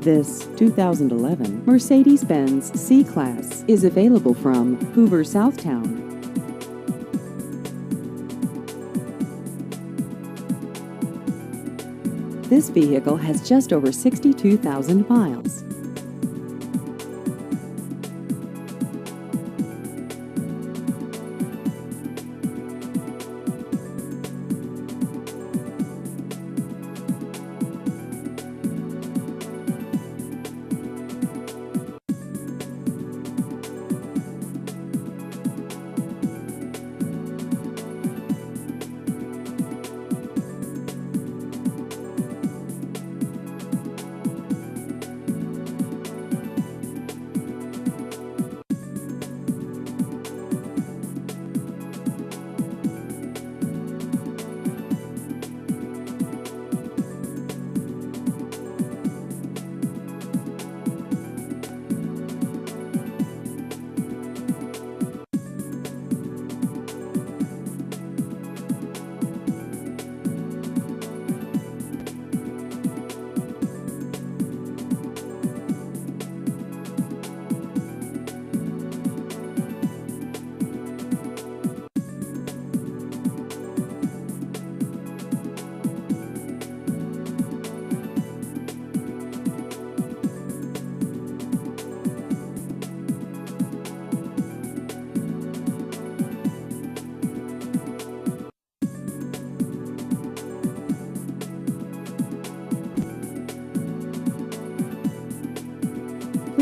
This 2011 Mercedes-Benz C-Class is available from Hoover Southtown. This vehicle has just over 62,000 miles.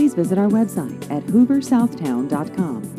Please visit our website at hooversouthtown.com.